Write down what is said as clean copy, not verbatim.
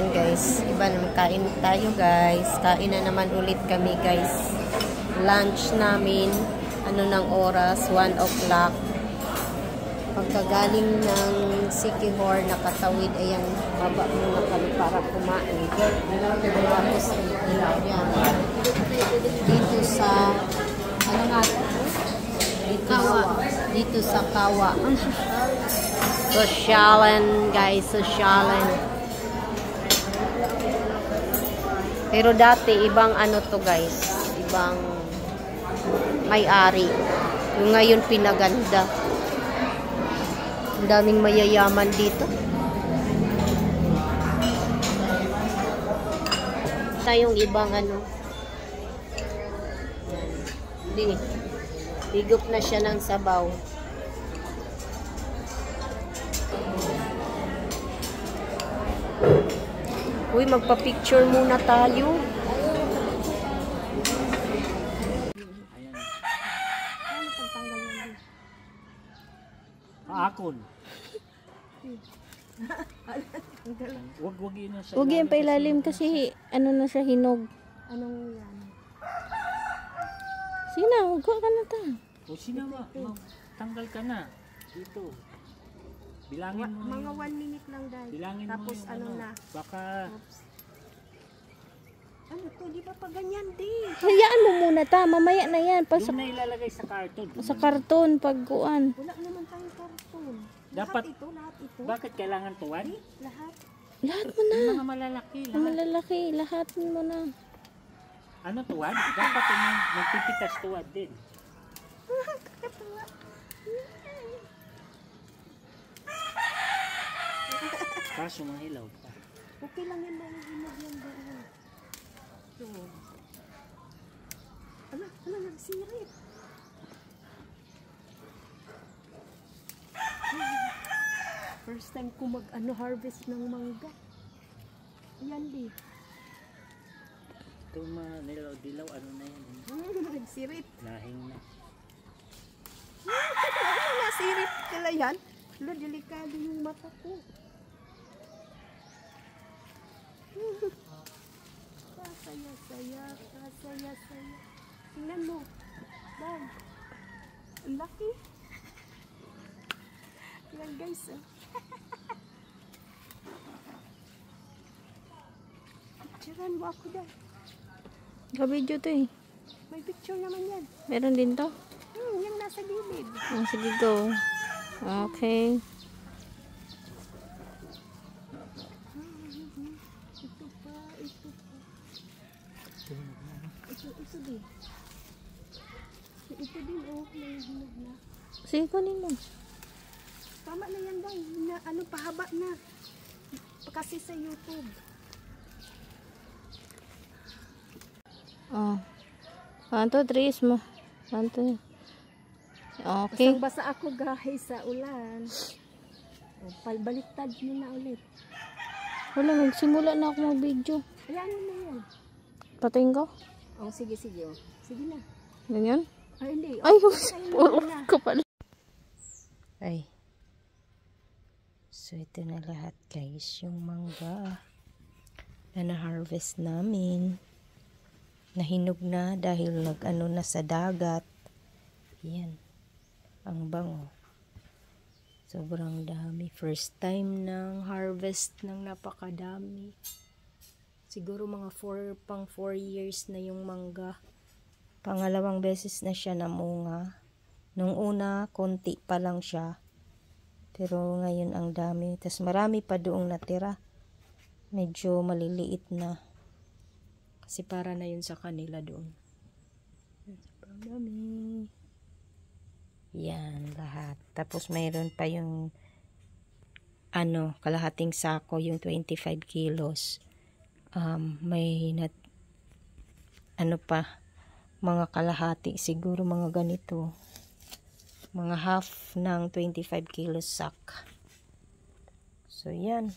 Ayan guys, iba naman kain tayo guys. Kain na naman ulit kami guys. Lunch namin, ano ng oras, 1 o'clock. Pagkagaling ng Siquijor, nakatawid, ayan, baba muna kami para kumain. Tapos, ayan, dito sa, ano nga, dito sa Kawa. Sosyalan guys, sosyalan. Pero dati, ibang ano to guys, ibang may-ari. Yung ngayon pinaganda. Ang daming mayayaman dito. Tayong ibang ano. Hindi. Higop na siya ng sabaw. Uy, magpa-picture muna tayo. Akon. Wag yun na siya. Huwag yan pa ilalim kasi ano na siya, hinog. Anong yan? Sina, huwag ka na ta. O sinawa, tanggal ka na. Dito. Bilangin mo Mga yung, 1 minute lang dahil. bilangin Tapos mo yung ano na. Baka, Oops. Ano to? Di ba pa ganyan di? Hayaan mo muna ta, mamaya na yan. doon na ilalagay sa karton. Sa karton, pagkuan. Wala naman tayong karton. Dapat, Lahat ito. bakit kailangan tuwan? Lahat. Lahat mo na. Yung mga malalaki. Ang malalaki, lahat mo na. Ano tuwan? Dapat yung magpipitas tuwan din. Kakatawa. Kaso mahilaw pa. Okay lang yan, mahihinog yan doon. So, nagsirit. First time ko harvest ng mangga. Yan di. Ito mga nilaw-dilaw, ano na yan? Nagsirit. Lahing na. Nasirit kala yan. Wala, delikado yung mata ko. Kasaya-saya. Tingnan mo. Dad. Ang laki. Yan guys. Picturean mo ako dad. Ka-video to eh. May picture naman yan. Meron din to? Yung nasa gilid. Oh, sige, go. Okay. Ito pa. Ito din. Ito din, oh. May hinog na. Sige, kunin mo. Tama na yan, day. Pahaba na. Kasi sa YouTube. Oh. 1, 2, 3 mo. 1, 2. Okay. Basta ako guys sa ulan. O, palbaliktad nyo na ulit. Wala, magsimula na ako mag-video. Ayan mo na yan. Patayin ko? Oh, sige. Oh. Sige na. Ganyan? Ay, hindi. Ay, puro ka pala. Ay. So, ito na lahat guys. Yung mangga na na-harvest namin. Nahinog na dahil nag-ano na sa dagat. Yan. Ang bango. Sobrang dami. First time ng harvest ng napakadami. Siguro mga 4 years na yung mangga. Pangalawang beses na siya namunga. Nung una, konti pa lang siya. Pero ngayon ang dami. Tas marami pa doong natira. Medyo maliliit na. Kasi para na yun sa kanila doon. Sobrang dami. Yan, lahat. Tapos mayroon pa yung kalahating sako, yung 25 kilos. May mga kalahati, siguro mga ganito. Mga half ng 25 kilos sack. So, yan.